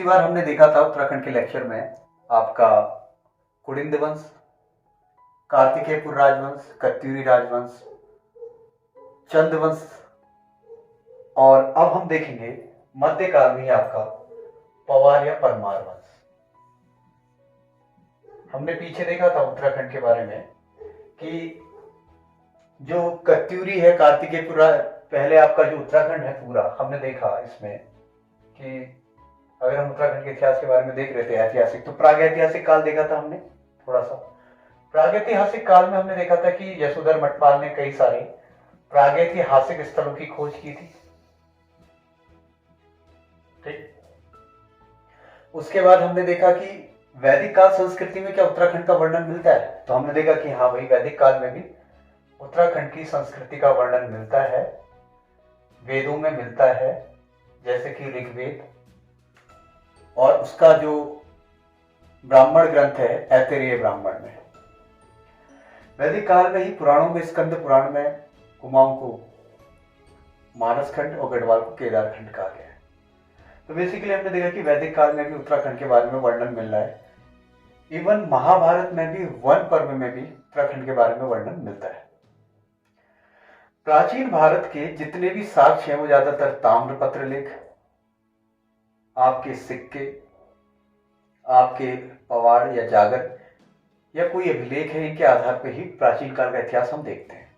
पिछली बार हमने देखा था उत्तराखंड के लेक्चर में आपका कुड़िंद वंश, कार्तिकेयपुर राजवंश, कत्यूरी राजवंश, चंद वंश, और अब हम देखेंगे मध्यकाल में ही आपका पवार या परमार वंश। हमने पीछे देखा था उत्तराखंड के बारे में कि जो कत्यूरी है, कार्तिकेयपुर, पहले आपका जो उत्तराखंड है पूरा, हमने देखा इसमें कि अगर हम उत्तराखंड के इतिहास के बारे में देख रहे थे ऐतिहासिक, तो प्रागैतिहासिक काल देखा था हमने थोड़ा सा। प्रागैतिहासिक काल में हमने देखा था कि यशोधर मठपाल ने कई सारे प्रागैतिहासिक स्थलों की खोज की थी। ठीक, उसके बाद हमने देखा कि वैदिक काल संस्कृति में क्या उत्तराखंड का वर्णन मिलता है, तो हमने देखा कि हाँ भाई, वैदिक काल में भी उत्तराखंड की संस्कृति का वर्णन मिलता है, वेदों में मिलता है, जैसे कि ऋग्वेद, और उसका जो ब्राह्मण ग्रंथ है ऐतरेय ब्राह्मण में। वैदिक काल में ही पुराणों में, स्कंद पुराण में कुमाऊं को मानस खंड और गढ़वाल को केदार खंड कहा गया है। तो बेसिकली हमने देखा कि वैदिक काल में भी उत्तराखंड के बारे में वर्णन मिल रहा है। इवन महाभारत में भी वन पर्व में भी उत्तराखंड के बारे में वर्णन मिलता है। प्राचीन भारत के जितने भी साक्ष्य हैं वो ज्यादातर ताम्रपत्र लेख, आपके सिक्के, आपके पवाड़ या जागर या कोई अभिलेख है, इनके आधार पर ही प्राचीन काल का इतिहास हम देखते हैं।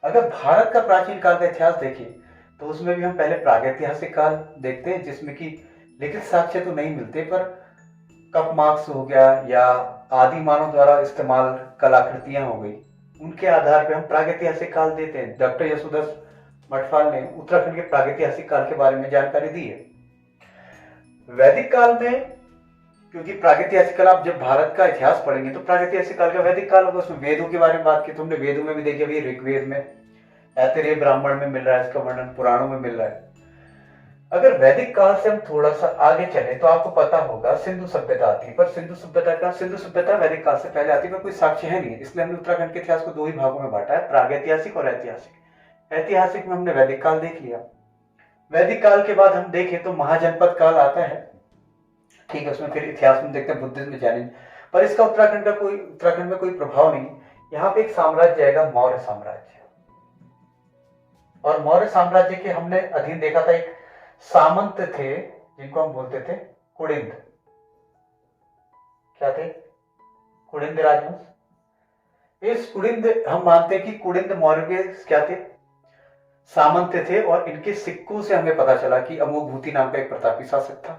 अगर भारत का प्राचीन काल का इतिहास देखें तो उसमें भी हम पहले प्रागैतिहासिक काल देखते हैं, जिसमें कि लिखित साक्ष्य तो नहीं मिलते, पर कप मार्क्स हो गया या आदि मानव द्वारा इस्तेमाल कलाकृतियां हो गई, उनके आधार पर हम प्रागैतिहासिक काल देते हैं। डॉक्टर यशोधर मठपाल ने उत्तराखंड के प्रागैतिहासिक काल के बारे में जानकारी दी है। वैदिक काल में, क्योंकि प्रागैतिहासिक काल, आप जब भारत का इतिहास पढ़ेंगे तो प्रागैतिहासिक काल का वैदिक काल होगा, उसमें वेदों के बारे में बात की, तो हमने वेदों में भी देखी, अभी ऋग्वेद में, ऐतरेय ब्राह्मण में मिल रहा है इसका वर्णन, पुराणों में मिल रहा है। अगर वैदिक काल से हम थोड़ा सा आगे चले तो आपको पता होगा सिंधु सभ्यता आती है, पर सिंधु सभ्यता वैदिक काल से पहले आती है, पर कोई साक्ष्य है नहीं, इसलिए हमने उत्तराखंड के इतिहास को दो ही भागों में बांटा है, प्रागैतिहासिक और ऐतिहासिक। ऐतिहासिक में हमने वैदिक काल देख लिया। वैदिक काल के बाद हम देखें तो महाजनपद काल आता है, ठीक है, उसमें फिर इतिहास में देखते हैं, बुद्धिज्म में जानेंगे, पर इसका उत्तराखंड में कोई प्रभाव नहीं। यहाँ पे एक साम्राज्य आएगा, मौर्य साम्राज्य, और मौर्य साम्राज्य के हमने अधीन देखा था एक सामंत थे जिनको हम बोलते थे कुड़िंद। क्या थे? कुड़िंद राजवंश। इस कुड़िंद, हम मानते हैं कि कुड़िंद मौर्य के क्या थे? सामंत थे, और इनके सिक्कों से हमें पता चला कि अमोघभूति नाम का एक प्रतापी शासक था।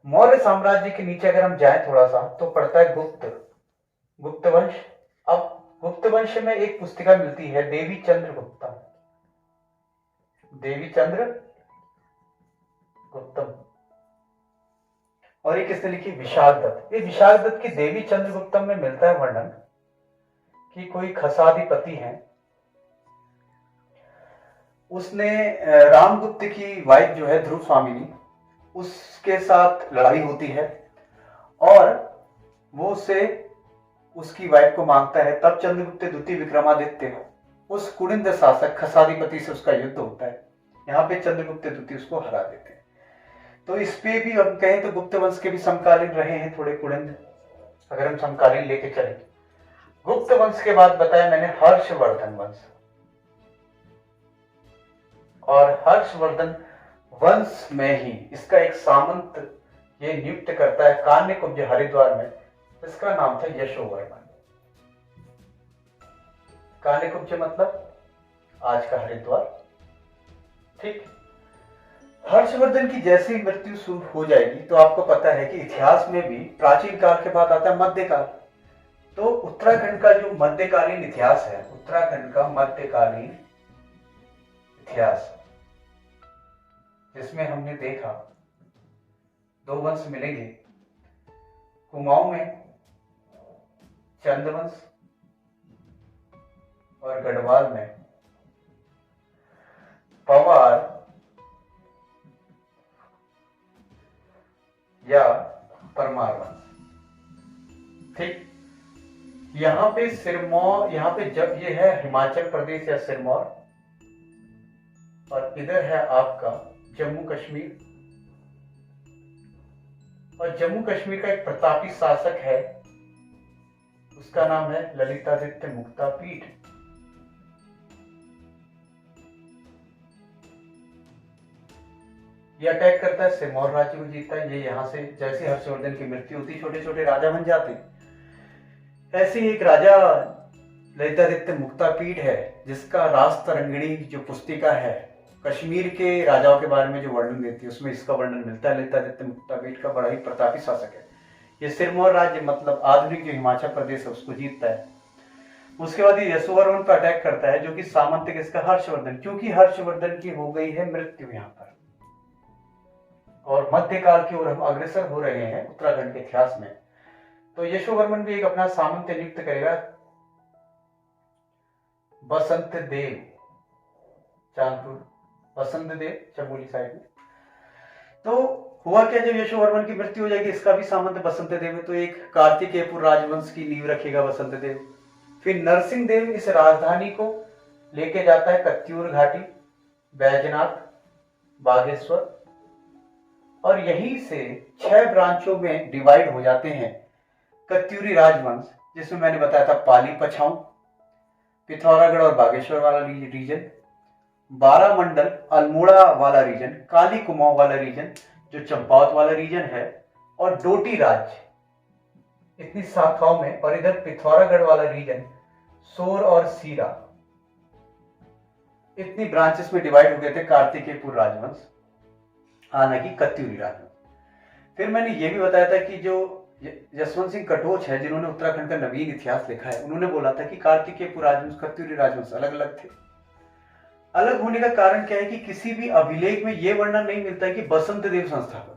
मौर्य साम्राज्य के नीचे अगर हम जाएं थोड़ा सा तो पड़ता है गुप्त वंश। अब गुप्त वंश में एक पुस्तिका मिलती है, देवी चंद्र गुप्तम, और ये किसने लिखी? विशाख दत्त। ये विशाख दत्त की देवी चंद्र गुप्तम में मिलता है वर्णन कि कोई खसाधिपति है, उसने रामगुप्त की वाइफ जो है ध्रुव स्वामिनी, उसके साथ लड़ाई होती है और वो उसे, उसकी वाइफ को मांगता है। तब चंद्रगुप्त द्वितीय विक्रमादित्य उस कुड़िंद शासक खसाधिपति से उसका युद्ध होता है। यहाँ पे चंद्रगुप्त द्वितीय उसको हरा देते हैं। तो इस पे भी हम कहें तो गुप्त वंश के भी समकालीन रहे हैं थोड़े कुड़िंद, अगर हम समकालीन लेके चले। गुप्त वंश के बाद बताया मैंने हर्षवर्धन वंश, और हर्षवर्धन वंश में ही इसका एक सामंत ये नियुक्त करता है कान्यकुब्ज हरिद्वार में, इसका नाम था यशोवर्मन। कान्यकुब्ज मतलब आज का हरिद्वार। ठीक, हर्षवर्धन की जैसी मृत्यु शुरू हो जाएगी तो आपको पता है कि इतिहास में भी प्राचीन काल के बाद आता है मध्यकाल। तो उत्तराखंड का जो मध्यकालीन इतिहास है, उत्तराखंड का मध्यकालीन इतिहास, जिसमें हमने देखा दो वंश मिलेंगे, कुमाऊं में चंदवंश और गढ़वाल में पवार या परमार वंश। ठीक, यहां पे सिरमौर, यहां पे जब ये है हिमाचल प्रदेश या सिरमौर, और इधर है आपका जम्मू कश्मीर, और जम्मू कश्मीर का एक प्रतापी शासक है, उसका नाम है ललितादित्य मुक्तापीड। ये अटैक करता है, सिरमौर राज्य को जीतता है। ये यहाँ से जैसे हर्षवर्धन की मृत्यु होती, छोटे छोटे राजा बन जाते। ऐसे ही एक राजा ललितादित्य मुक्तापीड है, जिसका राजतरंगिणी जो पुस्तिका है कश्मीर के राजाओं के बारे में जो वर्णन देती है, उसमें इसका वर्णन मिलता है। ललितादित्य मुक्तापीड का बड़ा ही प्रतापी शासक है। ये सिरमौर राज्य मतलब आधुनिक जो हिमाचल प्रदेश है उसको जीतता है। उसके बाद ये यशोवर्मन पर अटैक करता है, जो कि सामंत किसका, हर्षवर्धन, क्योंकि हर्षवर्धन की हो गई है मृत्यु यहाँ पर। और मध्यकाल की ओर हम अग्रसर हो रहे हैं उत्तराखंड के इतिहास में। तो यशोवर्मन भी एक अपना सामंत नियुक्त करेगा, बसंत देव, चांदपुर, बसंत देव चमोली साइड में। तो हुआ क्या, जब यशोवर्मन की मृत्यु हो जाएगी, इसका भी सामंत बसंत देव है, तो एक कार्तिकेयपुर राजवंश की नींव रखेगा बसंत देव। फिर नरसिंह देव इस राजधानी को लेके जाता है कत्यूर घाटी, बैजनाथ, बागेश्वर, और यहीं से 6 ब्रांचों में डिवाइड हो जाते हैं कत्यूरी राजवंश, जिसमें मैंने बताया था पाली पछाऊ, पिथौरागढ़ और बागेश्वर वाला रीजन, बारामंडल अल्मोड़ा वाला रीजन, काली कुमाऊं वाला रीजन जो चंपावत वाला रीजन है, और डोटी राज्य, इतनी शाखाओं में। और इधर पिथौरागढ़ वाला रीजन, सोर और सीरा, इतनी ब्रांचेस में डिवाइड हो गए थे कार्तिकेयपुर राजवंश, हालांकि कत्यूरी राजवंश। फिर मैंने ये भी बताया था कि जो जसवंत सिंह कटोच है, जिन्होंने उत्तराखंड का नवीन इतिहास लिखा है, उन्होंने बोला था कि कार्तिकेयपुर राजवंश, कत्यूरी राजवंश अलग अलग थे। अलग होने का कारण क्या है कि किसी भी अभिलेख में यह वर्णन नहीं मिलता है कि बसंत देव संस्थापक है।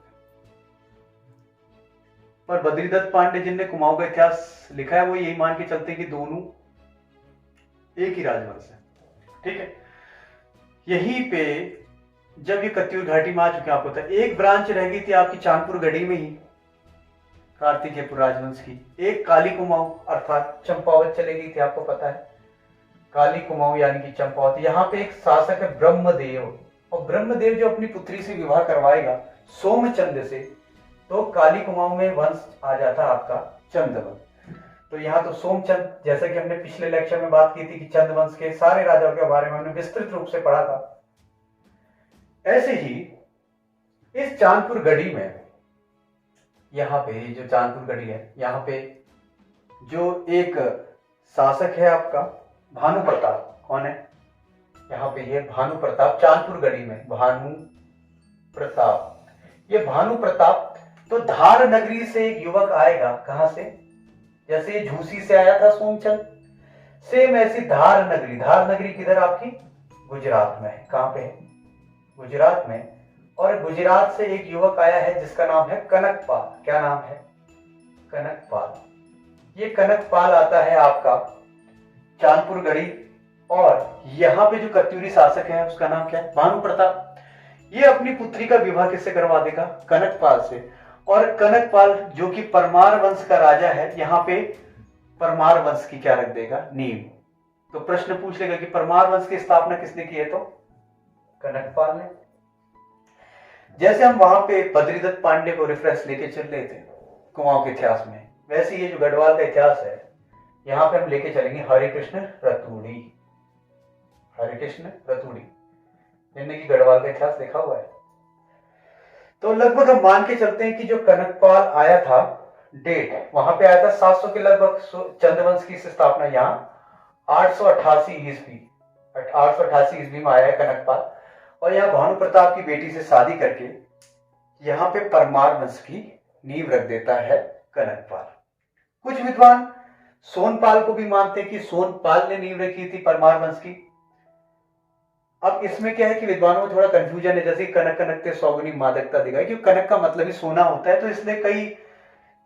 पर बद्रीदत्त पांडे जिनने कुमाऊं का इतिहास लिखा है, वो यही मान के चलते कि दोनों एक ही राजवंश है। ठीक है, यहीं पे जब ये कत्यूर घाटी में आ चुके हैं, आपको पता है एक ब्रांच रह गई थी आपकी चांदपुर गढ़ी में ही कार्तिकेयपुर राजवंश की, एक काली कुमाऊं अर्थात चंपावत चली गई थी, आपको पता है काली कुमाऊं यानी कि चंपावत। यहाँ पे एक शासक है ब्रह्मदेव, और ब्रह्मदेव जो अपनी पुत्री से विवाह करवाएगा सोमचंद से, तो काली कुमाऊं में वंश आ जाता आपका चंदवंश। तो यहाँ तो सोमचंद, जैसा कि हमने पिछले लेक्चर में बात की थी कि चंद वंश के सारे राजाओं के बारे में हमने विस्तृत रूप से पढ़ा था। ऐसे ही इस चांदपुर गढ़ी में, यहाँ पे जो चांदपुर गढ़ी है, यहाँ पे जो एक शासक है आपका भानु प्रताप, कौन है, यहाँ पे ये भानु प्रताप, चांदपुर गढ़ी में भानु प्रताप। ये भानु प्रताप, तो धार नगरी से एक युवक आएगा, कहां से, जैसे ये झूसी से आया था सोमचंद, सेम ऐसी धार नगरी। धार नगरी किधर आपकी, गुजरात में है। कहां पे है, गुजरात में। और गुजरात से एक युवक आया है जिसका नाम है कनकपाल। क्या नाम है, कनकपाल। ये कनकपाल आता है आपका चांदपुर गढ़ी, और यहाँ पे जो कत्यूरी शासक है उसका नाम क्या है, भानु प्रताप। ये अपनी पुत्री का विवाह किससे करवा देगा, कनकपाल से। और कनकपाल जो कि परमार वंश का राजा है, यहाँ पे परमार वंश की क्या रख देगा, नींव। तो प्रश्न पूछ लेगा कि परमार वंश की स्थापना किसने की है, तो कनकपाल ने। जैसे हम वहां पे बद्रीदत्त पांडे को रेफरेंस लेके चल रहे थे कुमाऊं के इतिहास में, वैसे ये जो गढ़वाल का इतिहास है, यहाँ पे हम लेके चलेंगे हरे कृष्ण रतूड़ी। हरे कृष्ण रतूड़ी जिनने की गढ़वाल का इतिहास देखा हुआ है। तो लगभग हम मान के चलते हैं कि जो कनकपाल आया था, डेट वहां पे आया था 700 के लगभग, चंद्रवंश की स्थापना यहाँ 888 ईस्वी, 888 ईस्वी में आया है कनकपाल। और यहाँ भानु प्रताप की बेटी से शादी करके यहाँ पे परमार वंश की नींव रख देता है कनकपाल। कुछ विद्वान सोनपाल को भी मानते हैं कि सोनपाल ने नींव रखी थी परमार वंश की। अब इसमें क्या है कि विद्वानों में थोड़ा कंफ्यूजन है, जैसे कनक कनकते सौगुनी मादकता दिखाई, क्योंकि कनक का मतलब ही सोना होता है, तो इसलिए कई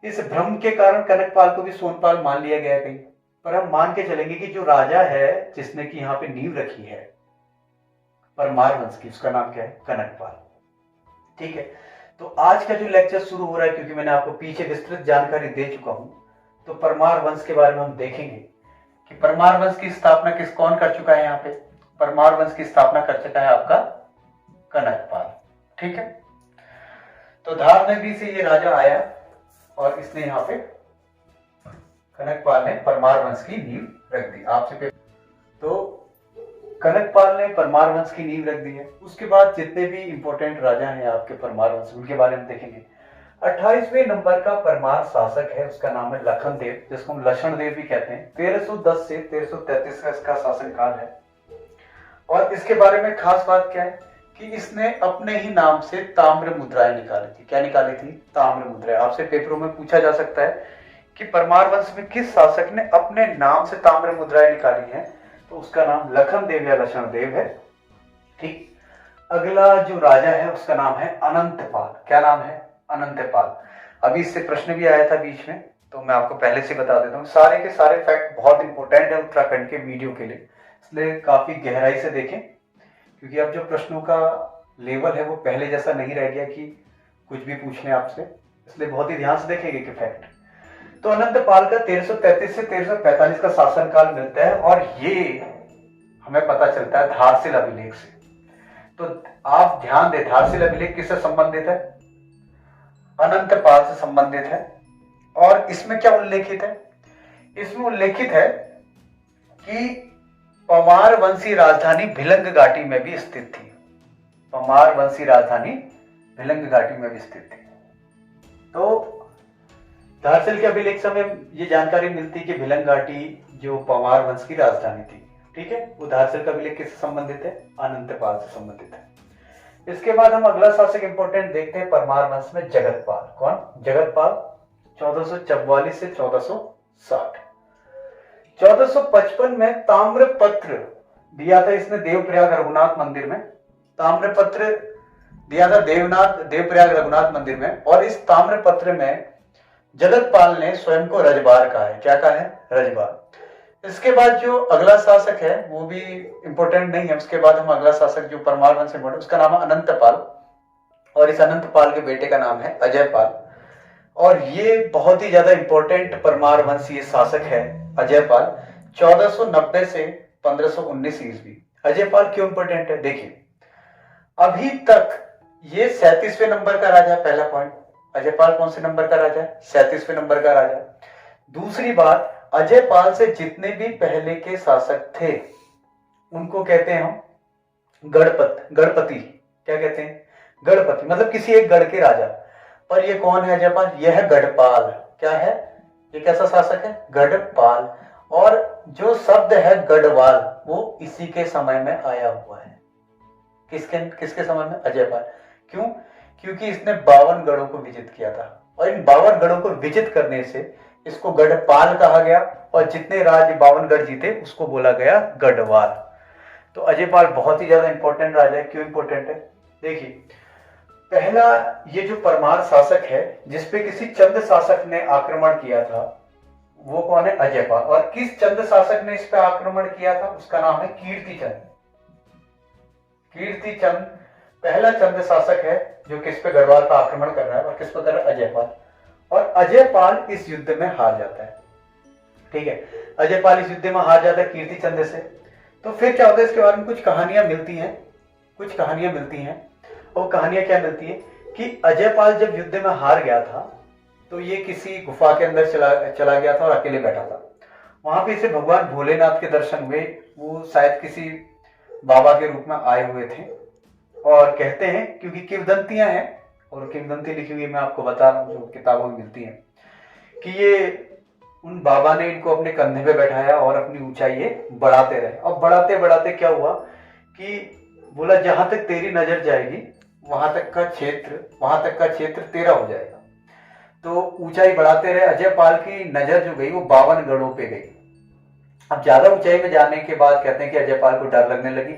इस भ्रम के कारण कनकपाल को भी सोनपाल मान लिया गया कहीं। पर हम मान के चलेंगे कि जो राजा है जिसने की यहाँ पे नींव रखी है परमार वंश की, उसका नाम क्या है, कनकपाल। ठीक है, तो आज का जो लेक्चर शुरू हो रहा है, क्योंकि मैंने आपको पीछे विस्तृत जानकारी दे चुका हूं, तो परमार वंश के बारे में हम देखेंगे कि परमार वंश की स्थापना कौन कर चुका है। यहाँ पे परमार वंश की स्थापना कर चुका है आपका कनकपाल। ठीक है, तो धार नगरी से ये राजा आया और इसने यहाँ पे कनकपाल ने परमार वंश की नींव रख दी। आपसे तो कनकपाल ने परमार वंश की नींव रख दी है। उसके बाद जितने भी इंपॉर्टेंट राजा हैं आपके परमार वंश, उनके बारे में देखेंगे। 28वें नंबर का परमार शासक है, उसका नाम है लखन देव, जिसको हम लक्षण देव भी कहते हैं। 1310 से 1333 का इसका शासनकाल है। और इसके बारे में खास बात क्या है कि इसने अपने ही नाम से ताम्र मुद्राएं निकाली थी। क्या निकाली थी? ताम्र मुद्राएं। आपसे पेपरों में पूछा जा सकता है कि परमार वंश में किस शासक ने अपने नाम से ताम्र मुद्राएं निकाली हैं, तो उसका नाम लखन देव या लक्षण देव है। ठीक। अगला जो राजा है उसका नाम है अनंतपाल। क्या नाम है? अनंतपाल। अभी इससे प्रश्न भी आया था बीच में, तो मैं आपको पहले से बता देता हूँ। सारे के सारे फैक्ट बहुत इंपॉर्टेंट है उत्तराखंड के वीडियो के लिए, इसलिए काफी गहराई से देखें, क्योंकि अब जो प्रश्नों का लेवल है वो पहले जैसा नहीं रह गया कि कुछ भी पूछ लें आपसे, इसलिए बहुत ही ध्यान से देखेंगे कि फैक्ट। तो अनंतपाल का 1333 से 1345 का शासनकाल मिलता है और ये हमें पता चलता है धारसिल अभिलेख से। तो आप ध्यान दें, धारसिल अभिलेख किससे संबंधित है? अनंतपाल से संबंधित है। और इसमें क्या उल्लेखित है? इसमें उल्लेखित है कि पंवार वंशी राजधानी भिलंग घाटी में भी स्थित थी। पंवार वंशी राजधानी भिलंग घाटी में भी स्थित थी। तो धारसिल के अभिलेख से हमें ये जानकारी मिलती है कि भिलंग घाटी जो पंवार वंश की राजधानी थी, ठीक है, वो धारसिल का अभिलेख किससे संबंधित है? अनंतपाल से संबंधित है। इसके बाद हम अगला शासक इंपोर्टेंट देखते हैं परमार वंश में, जगतपाल। कौन? जगतपाल। 1444 से 1460। 1455 में ताम्रपत्र दिया था इसने देवप्रयाग रघुनाथ मंदिर में। ताम्रपत्र दिया था देवप्रयाग रघुनाथ मंदिर में, और इस ताम्रपत्र में जगतपाल ने स्वयं को रजबार कहा है। क्या कहा है? रजबार। इसके बाद जो अगला शासक है वो भी इंपॉर्टेंट नहीं है। उसके बाद हम अगला शासक जो परमार वंश से, उसका नाम है अनंतपाल, और इस अनंतपाल के बेटे का नाम है अजयपाल। और ये बहुत ही ज्यादा इंपॉर्टेंट परमार वंशीय शासक है अजयपाल, 1490 से 1519 ईस्वी। अजयपाल क्यों इंपॉर्टेंट है? देखिए, अभी तक ये 37वें नंबर का राजा। पहला पॉइंट, अजयपाल कौन से नंबर का राजा है? 37वें नंबर का राजा। दूसरी बात, अजयपाल से जितने भी पहले के शासक थे उनको कहते हैं हम गढ़पति। क्या कहते हैं? गढ़पति, मतलब किसी एक गढ़ के राजा। पर ये कौन है अजयपाल? यह है गढ़पाल। क्या है? ये कैसा शासक है? गढ़पाल। और जो शब्द है गढ़वाल वो इसी के समय में आया हुआ है। किसके समय में? अजयपाल। क्यों? क्योंकि इसने 52 गढ़ों को विजित किया था, और इन 52 गढ़ों को विजित करने से इसको गढ़पाल कहा गया, और जितने राज्य 52 गढ़ जीते उसको बोला गया गढ़वाल। तो अजयपाल बहुत ही ज्यादा इंपॉर्टेंट राजा है। क्यों इंपॉर्टेंट है? देखिए, पहला ये जो परमार शासक है जिसपे किसी चंद शासक ने आक्रमण किया था, वो कौन है? अजयपाल। और किस चंद शासक ने इस पे आक्रमण किया था? उसका नाम है कीर्तिचंद। कीर्तिचंद पहला चंद शासक है जो किस पे गढ़वाल पर आक्रमण कर रहा है, और किस पर कर रहा है? अजयपाल। और अजयपाल इस युद्ध में हार जाता है। ठीक है, अजयपाल इस युद्ध में हार जाता है कीर्तिचंद से। तो फिर क्या होता है? इसके बारे में कुछ कहानियां मिलती हैं। और कहानियां क्या मिलती है कि अजयपाल जब युद्ध में हार गया था तो ये किसी गुफा के अंदर चला गया था और अकेले बैठा था। वहां पे इसे भगवान भोलेनाथ के दर्शन हुए। वो शायद किसी बाबा के रूप में आए हुए थे, और कहते हैं, क्योंकि किंवदंतियां हैं और किंवदंती लिखी हुई मैं आपको बता रहा हूँ जो किताबों में मिलती हैं, कि ये उन बाबा ने इनको अपने कंधे पे बैठाया और अपनी ऊंचाई ये बढ़ाते रहे। और बढ़ाते बढ़ाते क्या हुआ कि बोला जहां तक तेरी नजर जाएगी वहां तक का क्षेत्र तेरा हो जाएगा। तो ऊंचाई बढ़ाते रहे। अजयपाल की नजर जो गई वो 52 गढ़ों पे गई। अब ज्यादा ऊंचाई में जाने के बाद कहते हैं कि अजयपाल को डर लगने लगी,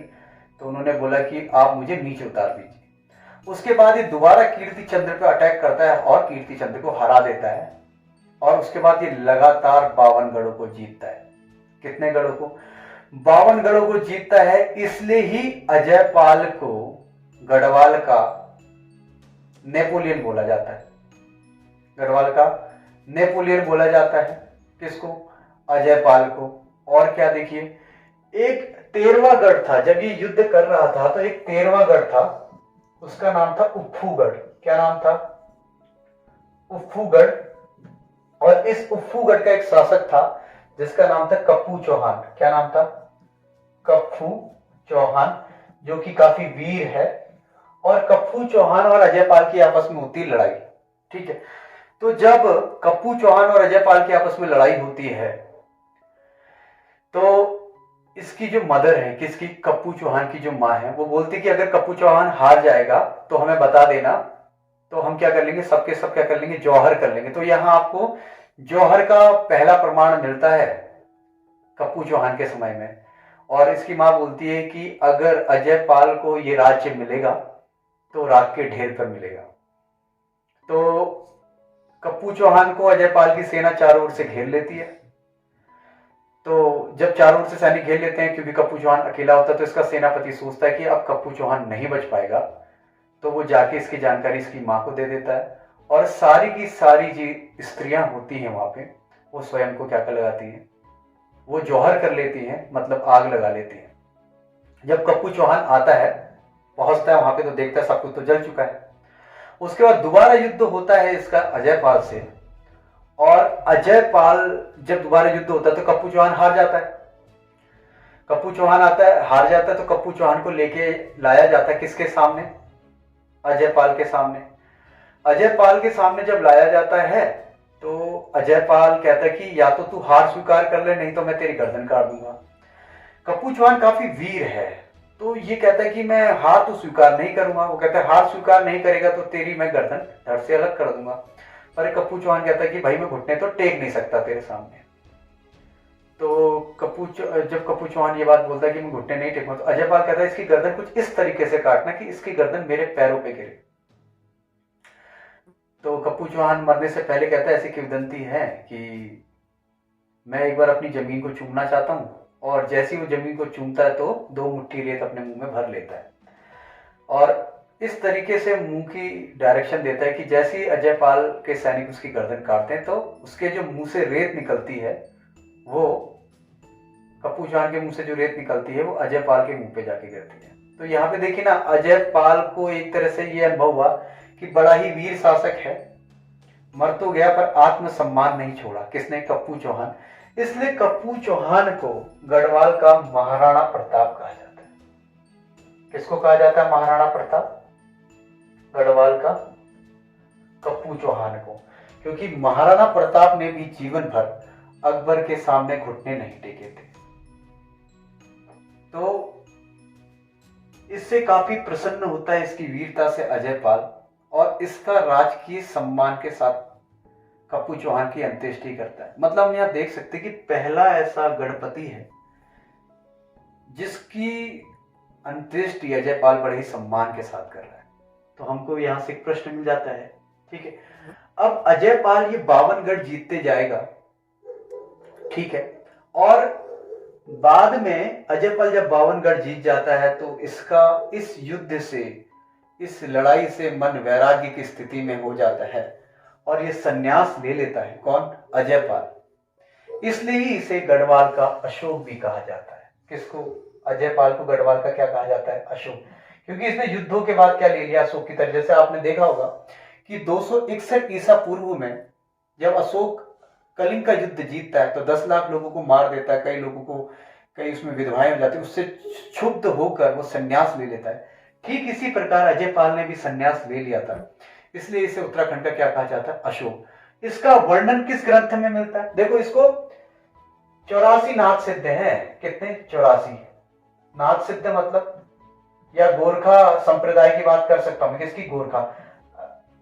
तो उन्होंने बोला कि आप मुझे नीचे उतार दीजिए। उसके बाद ये दोबारा कीर्तिचंद्र पे अटैक करता है और कीर्तिचंद्र को हरा देता है, और उसके बाद ये लगातार 52 गढ़ों को जीतता है। कितने गढ़ों को? 52 गढ़ों को जीतता है। इसलिए ही अजयपाल को गढ़वाल का नेपोलियन बोला जाता है। गढ़वाल का नेपोलियन बोला जाता है। किसको? अजयपाल को। और क्या देखिए, एक 13वां गढ़ था जब ये युद्ध कर रहा था, तो एक 13वां गढ़ था, उसका नाम था उप्फूगढ़। क्या नाम था? उफ्फूगढ़, और इस उफ्फूगढ़ का एक शासक था जिसका नाम था कप्पू चौहान। क्या नाम था? कप्पू चौहान, जो कि काफी वीर है। और कप्पू चौहान और अजयपाल की आपस में होती है लड़ाई। ठीक है, तो जब कप्पू चौहान और अजयपाल की आपस में लड़ाई होती है तो इसकी जो मदर है, किसकी? कप्पू चौहान की जो माँ है, वो बोलती कि अगर कप्पू चौहान हार जाएगा तो हमें बता देना, तो हम क्या कर लेंगे, सबके सब क्या कर लेंगे, जौहर कर लेंगे। तो यहां आपको जौहर का पहला प्रमाण मिलता है कप्पू चौहान के समय में। और इसकी मां बोलती है कि अगर अजयपाल को ये राज्य मिलेगा तो राख के ढेर पर मिलेगा। तो कप्पू चौहान को अजयपाल की सेना चारों ओर से घेर लेती है। तो जब चारों ओर से सैनिक घेर लेते हैं, क्योंकि कप्पू चौहान अकेला होता है, तो इसका सेनापति सोचता है कि अब कप्पू चौहान नहीं बच पाएगा, तो वो जाके इसकी जानकारी इसकी मां को दे देता है। और सारी की सारी जो स्त्रियां होती हैं वहां पे, वो स्वयं को क्या कर लगाती हैं, वो जौहर कर लेती हैं, मतलब आग लगा लेती हैं। जब कप्पू चौहान आता है, पहुंचता है वहां पे, तो देखता है सब कुछ तो जल चुका है। उसके बाद दोबारा युद्ध होता है इसका अजयपाल से, और अजयपाल जब दोबारा युद्ध होता है तो कप्पू चौहान हार जाता है। कप्पू चौहान आता है, हार जाता है, तो कप्पू चौहान को लेके लाया जाता है किसके सामने? अजयपाल के सामने। अजयपाल के सामने जब लाया जाता है तो अजयपाल कहता है कि या तो तू हार स्वीकार कर ले, नहीं तो मैं तेरी गर्दन काट दूंगा। कप्पू चौहान काफी वीर है, तो ये कहता है कि मैं हार तो स्वीकार नहीं करूंगा। वो कहता है हार स्वीकार नहीं करेगा तो तेरी मैं गर्दन धड़ से अलग कर दूंगा। पर कप्पू चौहान कहता है कि भाई मैं घुटने तो टेक नहीं सकता तेरे सामने। तो जब कप्पू चौहान ये बात बोलता है कि मैं घुटने नहीं टेकूंगा, तो अजयपाल कहता है इसकी गर्दन कुछ इस तरीके से काटना कि इसकी गर्दन मेरे पैरों पे गिरे। तो कप्पू चौहान मरने से पहले कहता है ऐसी किंवदंती है कि मैं एक बार अपनी जमीन को चूमना चाहता हूं, और जैसे ही वो जमीन को चूमता है तो 2 मुट्ठी रेत अपने मुंह में भर लेता है, और इस तरीके से मुंह की डायरेक्शन देता है कि जैसे ही अजयपाल के सैनिक उसकी गर्दन काटते हैं तो उसके जो मुंह से रेत निकलती है, वो कप्पू चौहान के मुंह से जो रेत निकलती है वो अजयपाल के मुंह पे जाके गिरती है। तो यहाँ पे देखिए ना, अजयपाल को एक तरह से ये अनुभव हुआ कि बड़ा ही वीर शासक है, मर तो गया पर आत्मसम्मान नहीं छोड़ा। किसने? कप्पू चौहान। इसलिए कप्पू चौहान को गढ़वाल का महाराणा प्रताप कहा जाता है। किसको कहा जाता है महाराणा प्रताप? गढ़वाल का कप्पू चौहान को, क्योंकि महाराणा प्रताप ने भी जीवन भर अकबर के सामने घुटने नहीं टेके थे। तो इससे काफी प्रसन्न होता है इसकी वीरता से अजयपाल, और इसका राजकीय सम्मान के साथ कप्पू चौहान की अंत्येष्टि करता है। मतलब हम यहां देख सकते हैं कि पहला ऐसा गणपति है जिसकी अंत्येष्टि अजयपाल बड़े ही सम्मान के साथ कर रहा है। तो हमको यहां से एक प्रश्न मिल जाता है, ठीक है, अब अजयपाल ये 52 गढ़ जीतते जाएगा, ठीक है, और बाद में अजयपाल जब 52 गढ़ जीत जाता है तो इसका इस युद्ध से, इस लड़ाई से मन वैराग्य की स्थिति में हो जाता है और ये संन्यास ले लेता है। कौन? अजयपाल। इसलिए ही इसे गढ़वाल का अशोक भी कहा जाता है। किसको? अजयपाल को गढ़वाल का क्या कहा जाता है? अशोक। क्योंकि इसने युद्धों के बाद क्या ले लिया अशोक की तरह। जैसे आपने देखा होगा कि 261 ईसा पूर्व में जब अशोक कलिंग का युद्ध जीतता है तो 10 लाख लोगों को मार देता है, कई लोगों को, कई उसमें विधवाएं हो जाती है, उससे क्षुब्ध होकर वो संन्यास ले लेता है। ठीक इसी प्रकार अजयपाल ने भी संन्यास ले लिया था, इसलिए इसे उत्तराखंड का क्या कहा जाता है? अशोक। इसका वर्णन किस ग्रंथ में मिलता है? देखो, इसको 84 नाथ सिद्ध है। कितने? 84 नाथ सिद्ध, मतलब या गोरखा संप्रदाय की बात कर सकता हूं। किसकी? गोरखा,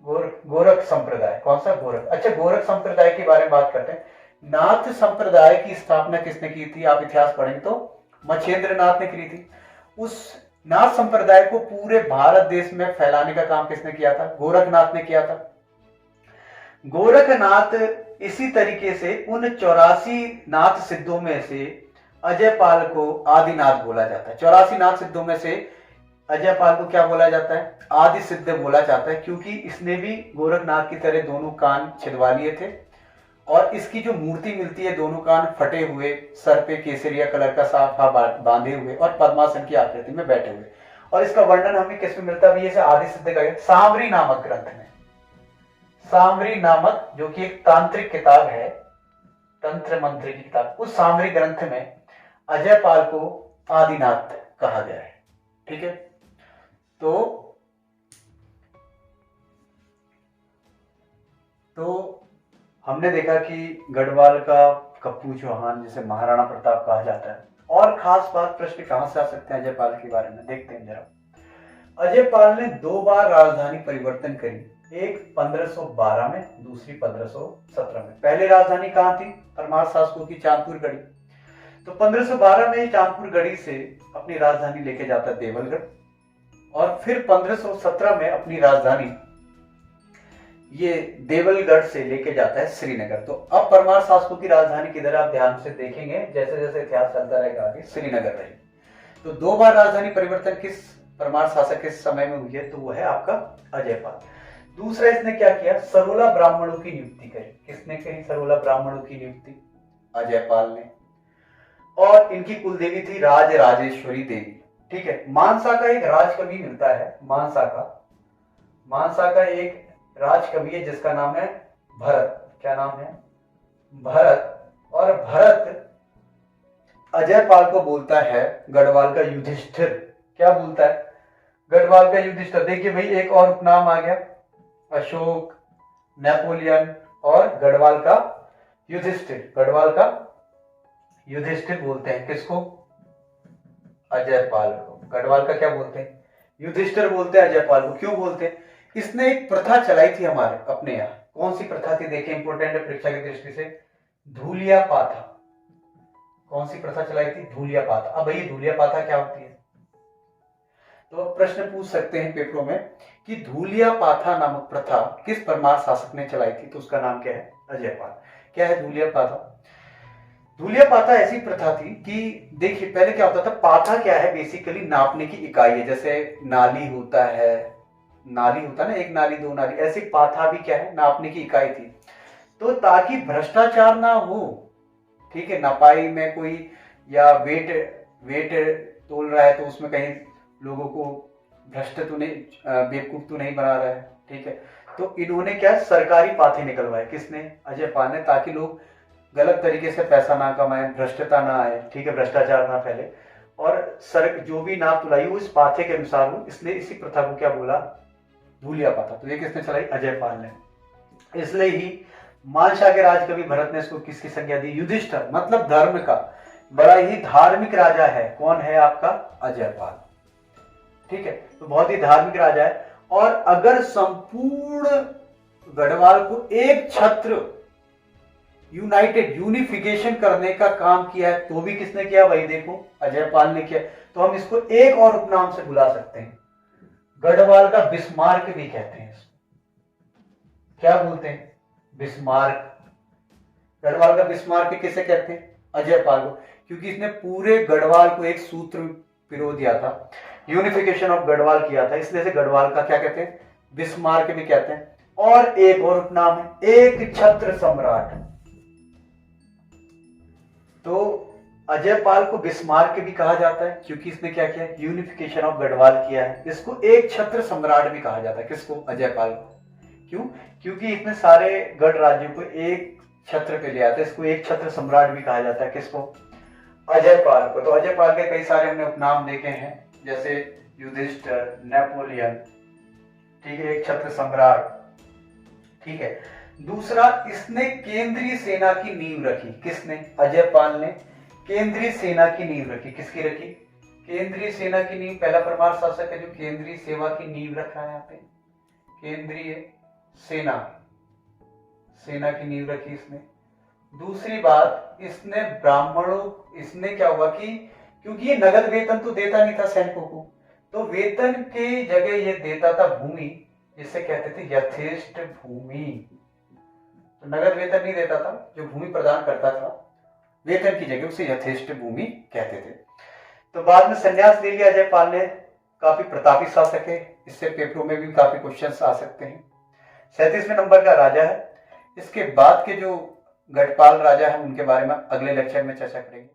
गोरख संप्रदाय। कौन सा? गोरख। अच्छा, गोरख संप्रदाय के बारे में बात करते हैं। नाथ संप्रदाय की स्थापना किसने की थी? आप इतिहास पढ़ेंगे तो मच्छेंद्र नाथ ने की थी। उस नाथ संप्रदाय को पूरे भारत देश में फैलाने का काम किसने किया था? गोरखनाथ ने किया था। गोरखनाथ इसी तरीके से उन 84 नाथ सिद्धों में से अजयपाल को आदिनाथ बोला जाता है। 84 नाथ सिद्धों में से अजयपाल को क्या बोला जाता है? आदि सिद्ध बोला जाता है, क्योंकि इसने भी गोरखनाथ की तरह दोनों कान छिदवा लिए थे, और इसकी जो मूर्ति मिलती है, दोनों कान फटे हुए, सर पे केसरिया कलर का साफा बांधे हुए और पद्मासन की आकृति में बैठे हुए। और इसका वर्णन हमें किस में मिलता है? इसे आदि सिद्ध का सांवरी नामक ग्रंथ में। सामरी नामक, जो कि एक तांत्रिक किताब है, तंत्र मंत्र की किताब, उस सामरी ग्रंथ में अजयपाल को आदिनाथ कहा गया है। ठीक है, तो हमने देखा कि गढ़वाल का कप्पू चौहान, जिसे महाराणा प्रताप कहा जाता है। और खास बात, प्रश्न कहां से आ सकते हैं अजयपाल के बारे में, देखते हैं जरा। अजयपाल ने 2 बार राजधानी परिवर्तन करी, एक 1512 में, दूसरी 1517 में। पहले राजधानी कहां थी? परमार शासकों की चांदपुर गढ़ी। तो 1512 में चांदपुर गढ़ी से अपनी राजधानी लेके जाता है देवलगढ़, और फिर 1517 में अपनी राजधानी ये देवलगढ़ से लेके जाता है श्रीनगर। तो अब परमार शासकों की राजधानी किधर, आप ध्यान से देखेंगे जैसे जैसे इतिहास चलता रहेगा आगे, श्रीनगर रही। तो 2 बार राजधानी परिवर्तन किस परमार शासक के समय में हुई है? तो वो है आपका अजयपाल। दूसरा, इसने क्या किया? सरोला ब्राह्मणों की नियुक्ति करी। किसने करी सरोला ब्राह्मणों की नियुक्ति? अजयपाल ने। और इनकी कुल देवी थी राज राजेश्वरी देवी। ठीक है, मानसा का एक राजकवि मिलता है, मानसा का एक राजकवि है जिसका नाम है भरत। क्या नाम है? भरत। और भरत अजयपाल को बोलता है गढ़वाल का युधिष्ठिर। क्या बोलता है? गढ़वाल का युधिष्ठिर। देखिए भाई, एक और उपनाम आ गया, अशोक, नेपोलियन और गढ़वाल का युधिष्ठिर। गढ़वाल का युधिष्ठिर बोलते हैं किसको? अजयपाल को। गढ़वाल का क्या बोलते हैं? युधिष्ठिर बोलते हैं अजयपाल को। क्यों बोलते हैं? इसने एक प्रथा चलाई थी हमारे अपने यहाँ। कौन सी प्रथा थी? देखिए, इंपोर्टेंट है परीक्षा की दृष्टि से, धूलिया पाथा। कौन सी प्रथा चलाई थी? धूलिया पाथा। अब भाई धूलिया पाथा क्या होती है? तो प्रश्न पूछ सकते हैं पेपरों में कि धूलिया पाथा नामक प्रथा किस परमार शासक ने चलाई थी? तो उसका नाम क्या है? अजयपाल। क्या है धूलिया पाथा? धूलिया पाथा ऐसी प्रथा थी कि देखिए, पहले क्या होता था, पाथा क्या है? बेसिकली नापने की इकाई है। जैसे नाली होता है ना, एक नाली, 2 नाली, ऐसी पाथा भी क्या है? नापने की इकाई थी। तो ताकि भ्रष्टाचार ना हो, ठीक है, नापाई में कोई या वेट तोल रहा है तो उसमें कहीं लोगों को भ्रष्ट तो नहीं, बेवकूफ तो नहीं बना रहा है, ठीक है। तो इन्होंने क्या सरकारी पाथे निकलवाए। किसने? अजयपाल ने, ताकि लोग गलत तरीके से पैसा ना कमाए, भ्रष्टता ना आए, ठीक है, भ्रष्टाचार ना फैले, और जो भी नाप तुलाई हो इस पाथे के अनुसार हो। इसलिए इसी प्रथा को क्या बोला? धूलिया पाथा। तो ये किसने चलाई? अजयपाल ने। इसलिए ही मानसा के राजकवि भरत ने इसको किसकी संज्ञा दी? युधिष्ठिर, मतलब धर्म का बड़ा ही धार्मिक राजा है। कौन है आपका? अजयपाल। ठीक है, तो बहुत ही धार्मिक राजा है। और अगर संपूर्ण गढ़वाल को एक छत्र यूनिफिकेशन करने का काम किया है तो भी किसने किया? वही देखो, अजयपाल ने किया। तो हम इसको एक और उपनाम से बुला सकते हैं, गढ़वाल का बिस्मार्क भी कहते हैं इसको। क्या बोलते हैं? बिस्मार्क। गढ़वाल का बिस्मार्क किसे कहते हैं? अजयपाल को, क्योंकि इसने पूरे गढ़वाल को एक सूत्र पिरो दिया था, यूनिफिकेशन ऑफ गढ़वाल किया था, इसलिए से गढ़वाल का क्या कहते हैं? बिस्मार्क भी कहते हैं। और एक और उपनाम है, एक छत्र सम्राट। तो अजयपाल को बिस्मार्क भी कहा जाता है क्योंकि इसने क्या किया? यूनिफिकेशन ऑफ गढ़वाल किया है। इसको एक छत्र सम्राट भी कहा जाता है। किसको? अजयपाल को। क्यों? क्योंकि इतने सारे गढ़ राज्यों को एक छत्र पे ले आता है, इसको एक छत्र सम्राट भी कहा जाता है। किसको? अजयपाल को। तो अजयपाल के कई सारे हमने उपनाम देखे हैं, जैसे युधिष्ठिर, नेपोलियन, ठीक है, एक छत्र सम्राट, ठीक है। दूसरा, इसने केंद्रीय सेना की नींव रखी। किसने? अजयपाल ने केंद्रीय सेना की नींव रखी। किसकी रखी? केंद्रीय सेना की नींव। पहला परमार शासक है जो केंद्रीय सेवा की नींव रख रहा है यहाँ पे। केंद्रीय सेना की नींव रखी इसने। दूसरी बात, इसने क्या हुआ कि क्योंकि ये नगद वेतन तो देता नहीं था सैनिकों को, तो वेतन के जगह ये देता था भूमि, जिसे कहते थे यथेष्ट भूमि। तो नगद वेतन नहीं देता था, जो भूमि प्रदान करता था वेतन की जगह उसे यथेष्ट भूमि कहते थे। तो बाद में संन्यास ले लिया अजयपाल ने। काफी प्रतापी शासक है, इससे पेपरों में भी काफी क्वेश्चंस आ सकते हैं। 37वें नंबर का राजा है। इसके बाद के जो गढ़पाल राजा है उनके बारे में अगले लेक्चर में चर्चा करेंगे।